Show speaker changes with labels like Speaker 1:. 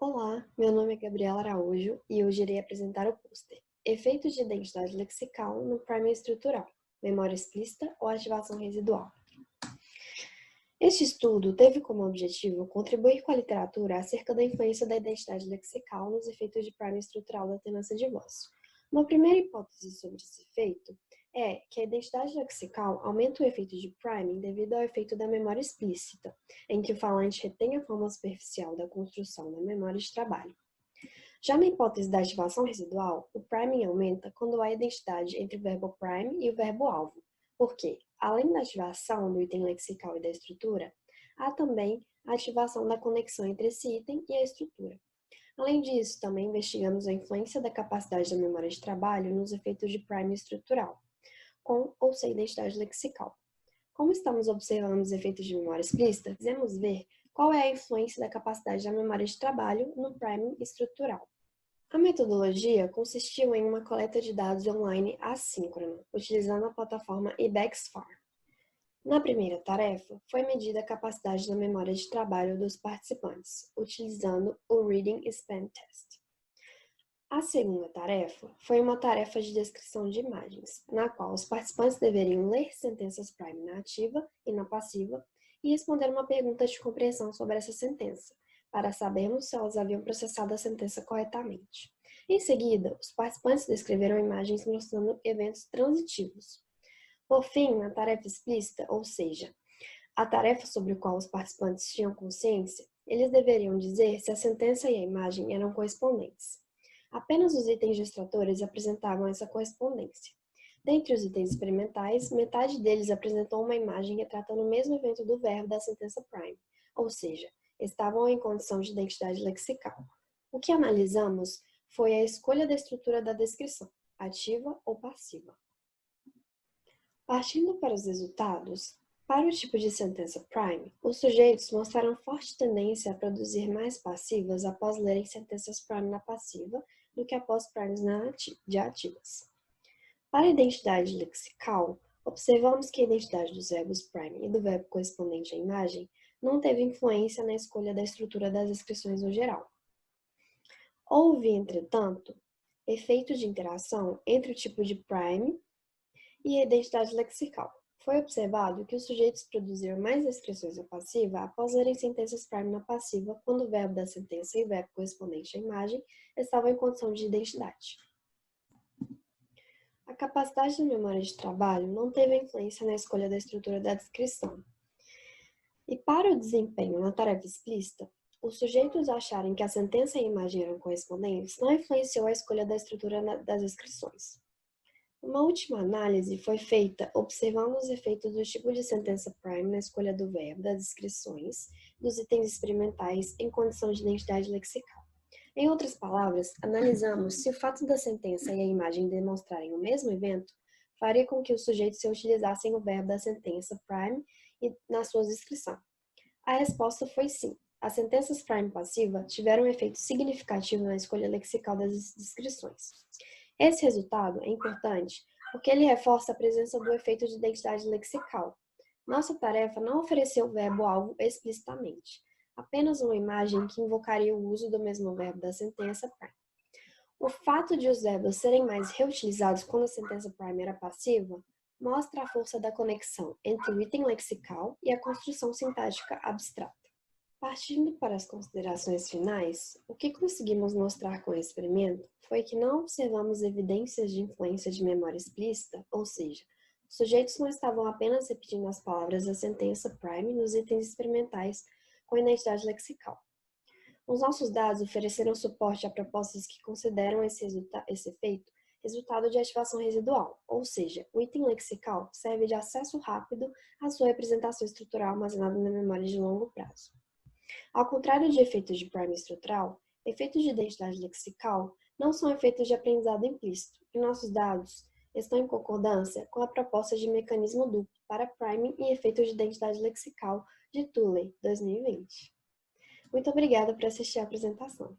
Speaker 1: Olá, meu nome é Gabriela Araújo e hoje irei apresentar o pôster Efeitos de identidade lexical no priming estrutural, memória explícita ou ativação residual. Este estudo teve como objetivo contribuir com a literatura acerca da influência da identidade lexical nos efeitos de priming estrutural da alternância de voz. Uma primeira hipótese sobre esse efeito é que a identidade lexical aumenta o efeito de priming devido ao efeito da memória explícita, em que o falante retém a forma superficial da construção da memória de trabalho. Já na hipótese da ativação residual, o priming aumenta quando há identidade entre o verbo prime e o verbo alvo, porque, além da ativação do item lexical e da estrutura, há também a ativação da conexão entre esse item e a estrutura. Além disso, também investigamos a influência da capacidade da memória de trabalho nos efeitos de priming estrutural, com ou sem identidade lexical. Como estamos observando os efeitos de memória explícita, quisemos ver qual é a influência da capacidade da memória de trabalho no priming estrutural. A metodologia consistiu em uma coleta de dados online assíncrona, utilizando a plataforma IBEX-FAR. Na primeira tarefa, foi medida a capacidade da memória de trabalho dos participantes, utilizando o Reading Span Test. A segunda tarefa foi uma tarefa de descrição de imagens, na qual os participantes deveriam ler sentenças prime na ativa e na passiva e responder uma pergunta de compreensão sobre essa sentença, para sabermos se elas haviam processado a sentença corretamente. Em seguida, os participantes descreveram imagens mostrando eventos transitivos. Por fim, na tarefa explícita, ou seja, a tarefa sobre a qual os participantes tinham consciência, eles deveriam dizer se a sentença e a imagem eram correspondentes. Apenas os itens distratores apresentavam essa correspondência. Dentre os itens experimentais, metade deles apresentou uma imagem retratando o mesmo evento do verbo da sentença prime, ou seja, estavam em condição de identidade lexical. O que analisamos foi a escolha da estrutura da descrição, ativa ou passiva. Partindo para os resultados, para o tipo de sentença prime, os sujeitos mostraram forte tendência a produzir mais passivas após lerem sentenças prime na passiva do que após primes de ativas. Para a identidade lexical, observamos que a identidade dos verbos prime e do verbo correspondente à imagem não teve influência na escolha da estrutura das descrições no geral. Houve, entretanto, efeito de interação entre o tipo de prime e a identidade lexical. Foi observado que os sujeitos produziram mais descrições na passiva após lerem sentenças prime na passiva quando o verbo da sentença e o verbo correspondente à imagem estavam em condição de identidade. A capacidade da memória de trabalho não teve influência na escolha da estrutura da descrição. E para o desempenho na tarefa explícita, os sujeitos acharem que a sentença e a imagem eram correspondentes não influenciou a escolha da estrutura das descrições. Uma última análise foi feita observando os efeitos do tipo de sentença prime na escolha do verbo, das descrições, dos itens experimentais em condição de identidade lexical. Em outras palavras, analisamos se o fato da sentença e a imagem demonstrarem o mesmo evento faria com que os sujeitos se utilizassem o verbo da sentença prime na sua descrição. A resposta foi sim. As sentenças prime passiva tiveram um efeito significativo na escolha lexical das descrições. Esse resultado é importante porque ele reforça a presença do efeito de identidade lexical. Nossa tarefa não ofereceu o verbo-alvo explicitamente, apenas uma imagem que invocaria o uso do mesmo verbo da sentença prime. O fato de os verbos serem mais reutilizados quando a sentença prime era passiva mostra a força da conexão entre o item lexical e a construção sintática abstrata. Partindo para as considerações finais, o que conseguimos mostrar com o experimento foi que não observamos evidências de influência de memória explícita, ou seja, os sujeitos não estavam apenas repetindo as palavras da sentença prime nos itens experimentais com identidade lexical. Os nossos dados ofereceram suporte a propostas que consideram esse efeito resultado de ativação residual, ou seja, o item lexical serve de acesso rápido à sua representação estrutural armazenada na memória de longo prazo. Ao contrário de efeitos de priming estrutural, efeitos de identidade lexical não são efeitos de aprendizado implícito, e nossos dados estão em concordância com a proposta de mecanismo duplo para priming e efeitos de identidade lexical de Tuley, 2020. Muito obrigada por assistir à apresentação.